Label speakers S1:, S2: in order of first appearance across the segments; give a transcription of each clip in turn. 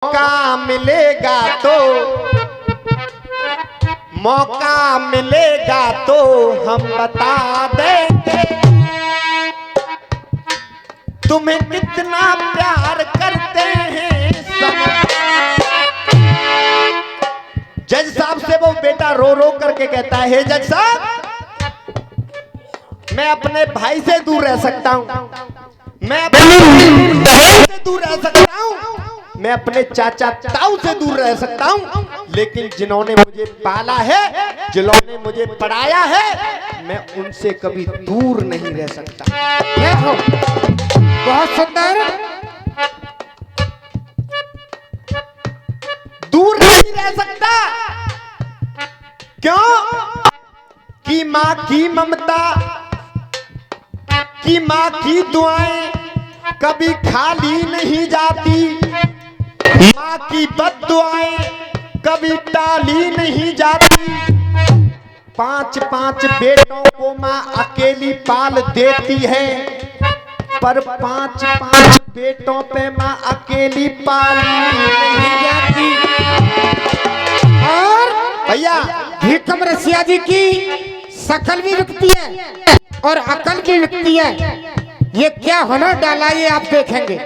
S1: मौका मिलेगा तो मौका मिलेगा तो हम बता देंगे तुम्हें कितना प्यार करते हैं जज साहब से वो बेटा रो रो करके कहता है, हे जज साहब, मैं अपने भाई से दूर रह सकता हूं, मैं अपने से दूर रह सकता हूं, मैं अपने चाचा ताऊ से दूर रह सकता हूं, लेकिन जिन्होंने मुझे पाला है, जिन्होंने मुझे पढ़ाया है, मैं उनसे कभी दूर नहीं रह सकता।
S2: देखो, बहुत सुंदर।
S1: दूर नहीं रह सकता। क्यों? कि मां की ममता, कि मां की दुआएं कभी खाली नहीं जाती, मां की बद्दुआएं कभी टाली नहीं जाती। 5-5 बेटों को मां अकेली पाल देती है, पर 5-5 बेटों पे मां अकेली पाली नहीं जाती।
S2: और
S1: भैया
S2: भीकम रसिया जी की शकल भी बिकती है और अकल भी बिकती है। ये क्या हुनर डाला ये आप देखेंगे।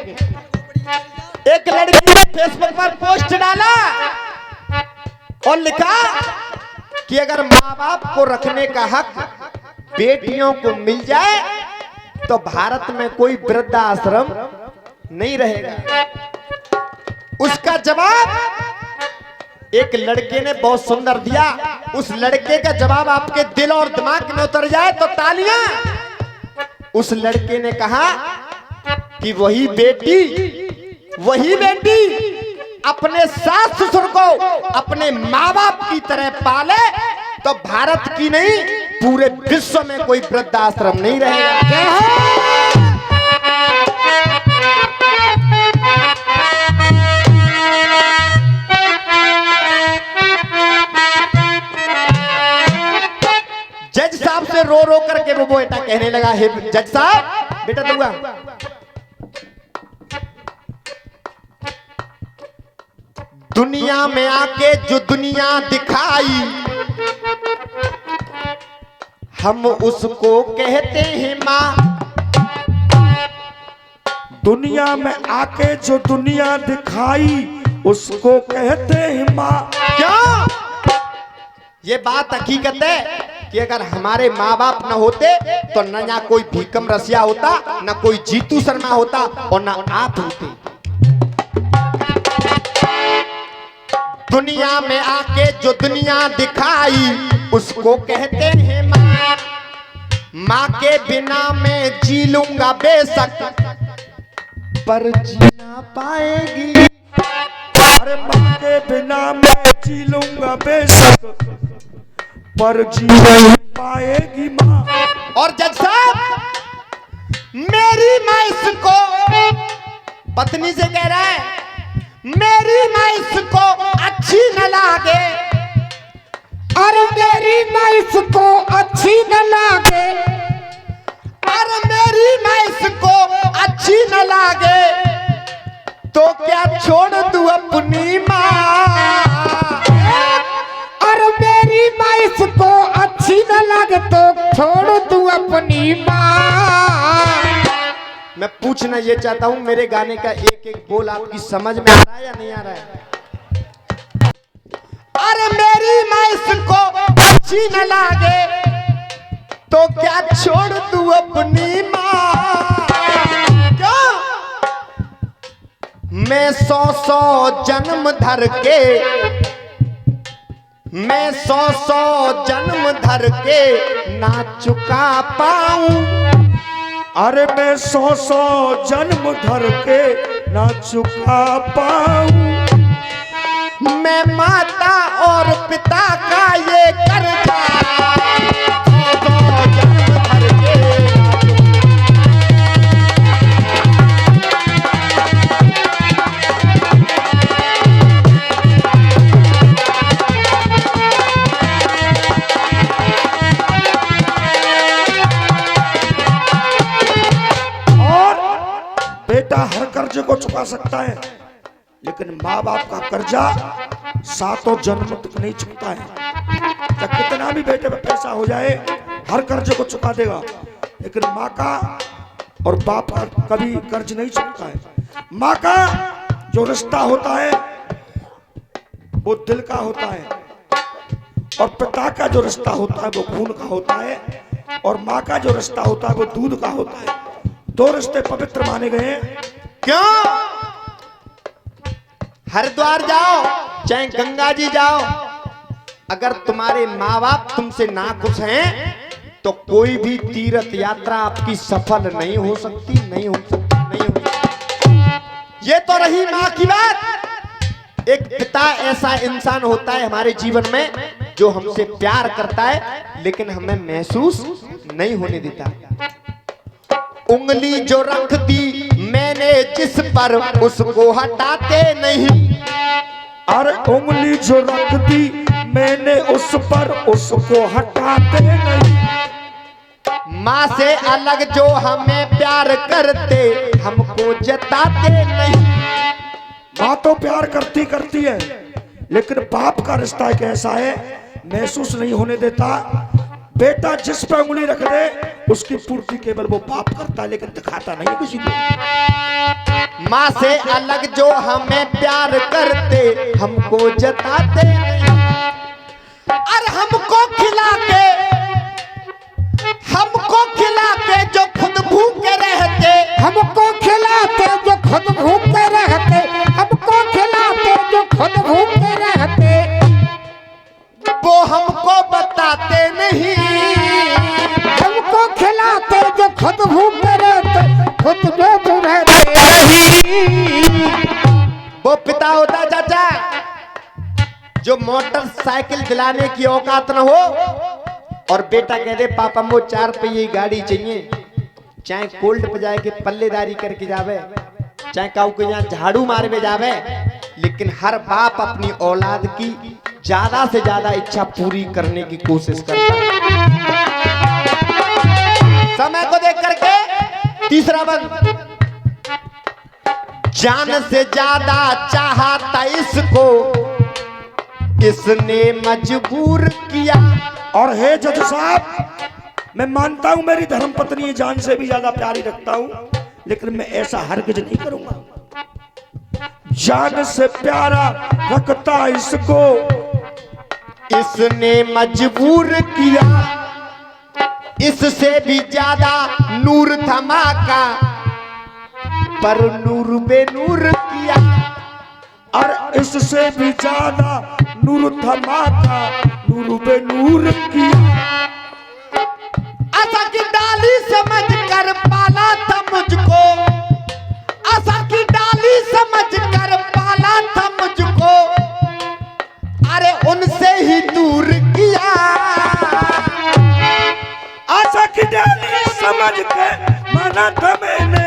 S1: एक लड़की ने फेसबुक पर पोस्ट डाला और लिखा कि अगर माँ बाप को रखने का हक बेटियों को मिल जाए तो भारत में कोई वृद्धाश्रम नहीं रहेगा। उसका जवाब एक लड़के ने बहुत सुंदर दिया। उस लड़के का जवाब आपके दिल और दिमाग में उतर जाए तो तालियां। उस लड़के ने कहा कि वही बेटी अपने सास ससुर को अपने माँ बाप की तरह पाले तो भारत की नहीं पूरे विश्व में कोई वृद्धाश्रम नहीं रहेगा। जज साहब से रो रो करके वो बेटा कहने लगा, हे जज साहब, बेटा दूंगा, दुनिया में आके जो दुनिया दिखाई हम उसको कहते हैं माँ।
S3: दुनिया में आके जो दुनिया दिखाई उसको कहते हैं माँ।
S1: क्यों? ये बात हकीकत है कि अगर हमारे माँ बाप न होते तो न कोई भीकम रसिया होता, न कोई जीतू शर्मा होता और न आप होते। दुनिया में आके जो दुनिया दिखाई उसको कहते हैं माँ। माँ के बिना मैं जी लूंगा बेशक, पर जी ना पाएगी।
S3: अरे माँ के बिना मैं जी लूंगा बेशक, पर जी नहीं पाएगी माँ।
S1: और जज साहब, मेरी माँ इसको पत्नी से कह रहा है, मेरी माँ इसको अच्छी न लागे,
S2: और मेरी माँ इसको अच्छी न लागे,
S1: और मेरी माँ इसको अच्छी न लागे, तो क्या छोड़ दूं अपनी माँ।
S2: और मेरी माँ इसको अच्छी न लागे तो छोड़ दूं अपनी माँ।
S1: मैं पूछना ये चाहता हूं, मेरे गाने का एक एक बोल आपकी समझ में आ रहा है या नहीं आ रहा है? अरे मेरी माँ इसको अच्छी न लागे तो क्या छोड़ दूं अपनी माँ। क्यों? मैं 100 जन्म धर के, मैं 100 जन्म धर के ना चुका पाऊं।
S3: अरे मैं 100 जन्म धर के ना चुका पाऊं।
S1: मैं माता और पिता का ये कर्जा 100 जन्म धर के।
S3: और बेटा हर कर्ज को चुका सकता है, लेकिन माँ बाप का कर्जा 7 जन्म तक नहीं चुकता है। चाहे कितना भी बेटे पे पैसा हो जाए, हर कर्जे को चुका देगा, लेकिन माँ का और बाप का कभी कर्ज नहीं चुकता है। माँ का जो रिश्ता होता है वो दिल का होता है, और पिता का जो रिश्ता होता है वो खून का होता है, और माँ का जो रिश्ता होता है वो दूध का होता है। 2 रिश्ते पवित्र माने गए हैं।
S1: क्यों? हरिद्वार जाओ चाहे गंगा जी जाओ, अगर तुम्हारे माँ बाप तुमसे नाखुश हैं तो कोई भी तीर्थ यात्रा आपकी सफल नहीं हो सकती, नहीं हो सकती, नहीं हो सकती। ये तो रही माँ की बात। एक पिता ऐसा इंसान होता है हमारे जीवन में जो हमसे प्यार करता है लेकिन हमें महसूस नहीं होने देता। उंगली जो रख दी मैंने जिस पर उसको हटाते नहीं।
S3: और उंगली जो रख दी मैंने उस पर उसको हटाते नहीं।
S1: माँ से अलग जो हमें प्यार करते हमको जताते नहीं।
S3: माँ तो प्यार करती है, लेकिन बाप का रिश्ता एक ऐसा है महसूस नहीं होने देता। बेटा जिस पर उंगली रख दे उसकी पूर्ति केवल वो बाप करता है, लेकिन दिखाता नहीं किसी को।
S1: माँ से अलग जो हमें प्यार करते हमको जताते नहीं। और हमको खिला के जो खुद भूखे रहते,
S2: हमको खिलाते जो खुद भूखे रहते, हमको खिलाते जो खुद भूखे रहते,
S1: वो हमको बताते नहीं।
S2: हमको खिलाते जो खुद भूखे रहते, खुद जो रहते नहीं।
S1: वो पिता होता चाचा जो मोटरसाइकिल दिलाने की औकात न हो और बेटा कह दे पापा वो 4 पहिए गाड़ी चाहिए, चाहे कोल्ड पे जाए के पल्लेदारी करके जावे, चाहे काऊ के यहाँ झाड़ू मारवे जावे, लेकिन हर बाप अपनी औलाद की ज्यादा से ज्यादा इच्छा पूरी करने की कोशिश करता है। समय को देख करके तीसरा बंद, जान से ज्यादा चाहता इसको किसने मजबूर किया।
S3: और हे जज साहब, मैं मानता हूं मेरी धर्म पत्नी जान से भी ज्यादा प्यारी रखता हूं, लेकिन मैं ऐसा हरगिज नहीं करूंगा। जान से प्यारा रखता इसको
S1: इसने मजबूर किया। इससे भी ज्यादा नूर था माँ का पर नूर बेनूर किया।
S3: और इससे भी ज्यादा नूर था माँ का, नूर बेनूर किया।
S1: आशा की डाली समझ कर पाला था मुझको, आशा की डाली समझ कर पाला था मुझको, अरे उनसे ही दूर किया।
S3: आशा की डाली समझ के माना था मैंने,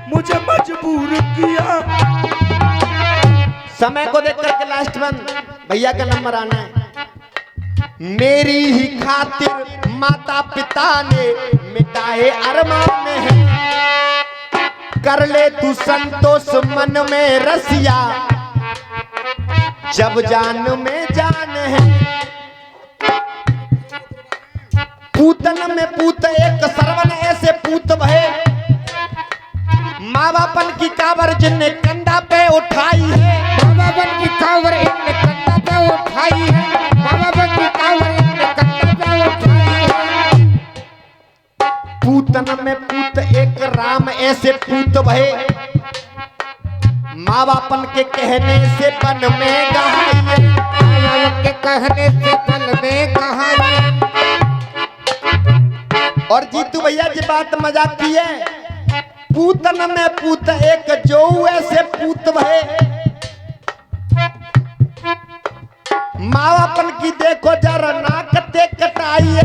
S3: मुझे मजबूर किया।
S1: समय को देख करके लास्ट बंद, भैया का नंबर आना है। मेरी ही खातिर माता पिता ने मिटाए अरमान है, कर ले तू संतोष मन में रसिया, जब जान में जान है। पूतन में पूत एक सरवन ऐसे पूत भय, माँ बापन की काबर जिनने कंधा पे उठाई है।
S2: माँ बापन की कावर इनने कंधा पे उठाई है, माँ बापन की कावर इनने कंधा पे उठाई है।
S1: पूतन में पूत एक राम ऐसे पूत भय, माँ बापन के कहने से पन में गहाई है।
S2: माँ बाप के कहने से पल में गहाई।
S1: और जीतू भैया जी बात मजाक की है। पूतन में पूत एक जो ऐसे पूत भय, माँ बापन की देखो जरा नाक ते कटाई है।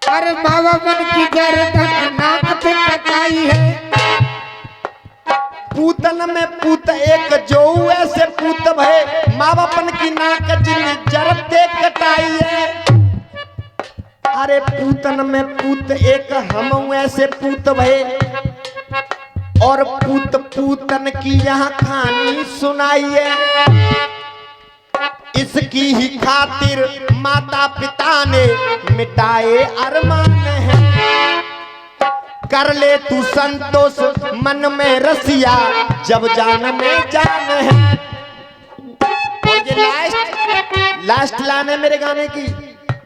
S2: अरे माँ बापन की गर्दन नाक पे कटाई है।
S1: पूतन में पूत एक जो ऐसे पूत भय, माँ बापन की नाक जिन जरते कटाई है। अरे पूतन में पूत एक हम ऐसे पूत भय, और पूत पूतन की यहाँ कहानी सुनाइए। इसकी ही खातिर माता पिता ने मिटाए अरमान है। कर ले तू संतोष मन में रसिया, जब जान में जान है। और ये लास्ट लाइन है मेरे गाने की,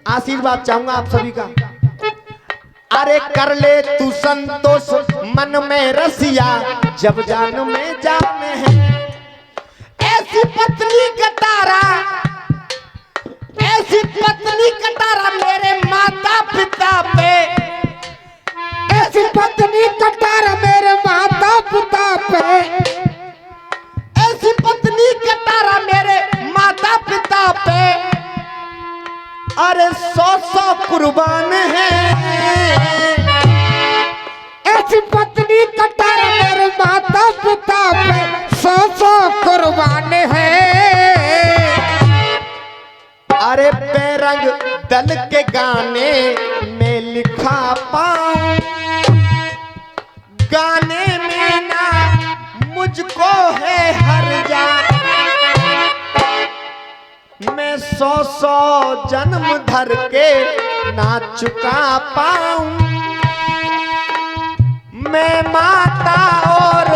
S1: आशीर्वाद चाहूंगा आप सभी का। अरे कर ले तू संतोष मन में रसिया, जब जान में जान है। ऐसी पत्नी कटारा, ऐसी पत्नी कटारा मेरे माता पिता पे,
S2: ऐसी पत्नी कटारा मेरे माता पिता पे,
S1: ऐसी पत्नी कटारा मेरे माता पिता पे। अरे 100 कुर्बान है।
S2: ऐसी पत्नी कटारा मेरे माता पिता पे 100 कुर्बान है।
S1: अरे बेरंग दल के गाने में लिखा पाऊं, गाने में ना मुझको है हर जा। मैं 100 जन्म धर के ना चुका पाऊं। मैं माता और